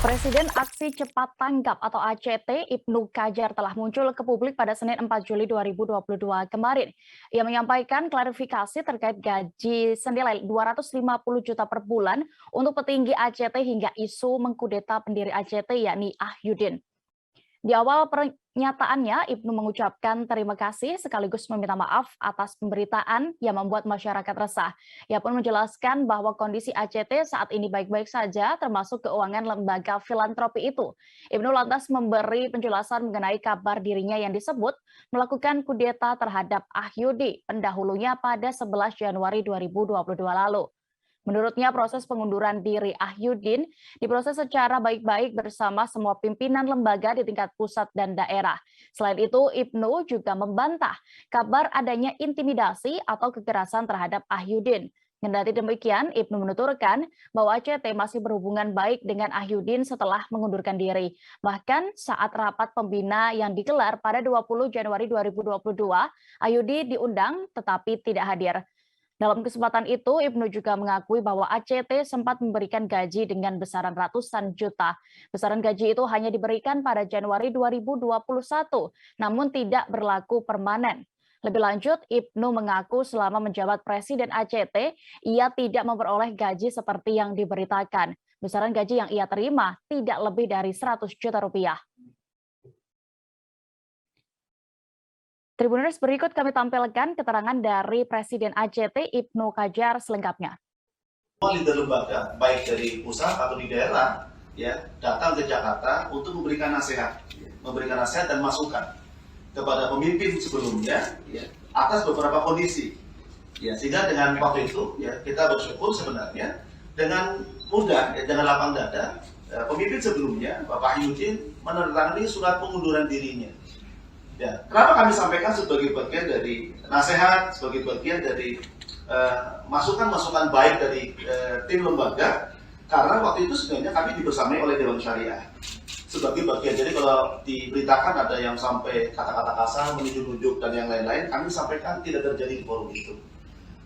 Presiden Aksi Cepat Tanggap atau ACT Ibnu Kajar telah muncul ke publik pada Senin 4 Juli 2022 kemarin. Ia menyampaikan klarifikasi terkait gaji senilai 250 juta per bulan untuk petinggi ACT hingga isu mengkudeta pendiri ACT yakni Ahyudin. Di awal pernyataannya, Ibnu mengucapkan terima kasih sekaligus meminta maaf atas pemberitaan yang membuat masyarakat resah. Ia pun menjelaskan bahwa kondisi ACT saat ini baik-baik saja, termasuk keuangan lembaga filantropi itu. Ibnu lantas memberi penjelasan mengenai kabar dirinya yang disebut melakukan kudeta terhadap Ahyudi, pendahulunya pada 11 Januari 2022 lalu. Menurutnya proses pengunduran diri Ahyudin diproses secara baik-baik bersama semua pimpinan lembaga di tingkat pusat dan daerah. Selain itu, Ibnu juga membantah kabar adanya intimidasi atau kekerasan terhadap Ahyudin. Kendati demikian, Ibnu menuturkan bahwa ACT masih berhubungan baik dengan Ahyudin setelah mengundurkan diri. Bahkan saat rapat pembina yang digelar pada 20 Januari 2022, Ahyudi diundang tetapi tidak hadir. Dalam kesempatan itu, Ibnu juga mengakui bahwa ACT sempat memberikan gaji dengan besaran ratusan juta. Besaran gaji itu hanya diberikan pada Januari 2021, namun tidak berlaku permanen. Lebih lanjut, Ibnu mengaku selama menjabat Presiden ACT, ia tidak memperoleh gaji seperti yang diberitakan. Besaran gaji yang ia terima tidak lebih dari 100 juta rupiah. Tribuners, berikut kami tampilkan keterangan dari Presiden ACT Ibnu Kajar selengkapnya. Leader lembaga, baik dari pusat atau di daerah, ya, datang ke Jakarta untuk memberikan nasihat dan masukan kepada pemimpin sebelumnya, ya, atas beberapa kondisi, ya, sehingga dengan waktu itu, ya, kita bersyukur sebenarnya dengan mudah, ya, dengan lapang dada, pemimpin sebelumnya, Bapak Ahyudin, menandatangani surat pengunduran dirinya. Ya, kenapa kami sampaikan sebagai bagian dari nasihat, sebagai bagian dari masukan-masukan baik dari tim lembaga, karena waktu itu sebenarnya kami dibersamai oleh Dewan Syariah sebagai bagian. Jadi kalau diberitakan ada yang sampai kata-kata kasar, menunjuk-nunjuk dan yang lain-lain, kami sampaikan tidak terjadi di forum itu.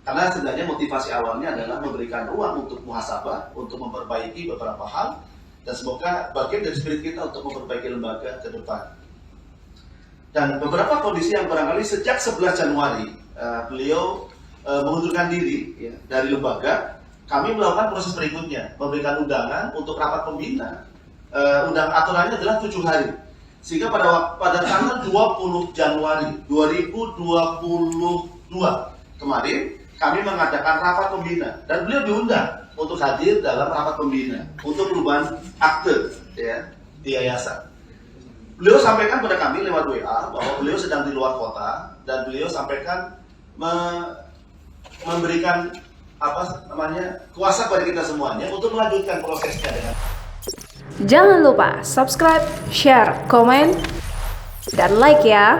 Karena sebenarnya motivasi awalnya adalah memberikan ruang untuk muhasabah, untuk memperbaiki beberapa hal, dan semoga bagian dari spirit kita untuk memperbaiki lembaga ke depan. Dan beberapa kondisi yang barangkali sejak 11 Januari beliau mengundurkan diri, ya, dari lembaga, kami melakukan proses berikutnya, memberikan undangan untuk rapat pembina. Aturannya adalah 7 hari. Sehingga pada tanggal 20 Januari 2022 kemarin, kami mengadakan rapat pembina. Dan beliau diundang untuk hadir dalam rapat pembina untuk perubahan akte, ya, di yayasan. Beliau sampaikan pada kami lewat WA bahwa beliau sedang di luar kota dan beliau sampaikan memberikan kuasa pada kita semuanya untuk melanjutkan prosesnya dengan. Jangan lupa subscribe, share, komen, dan like ya.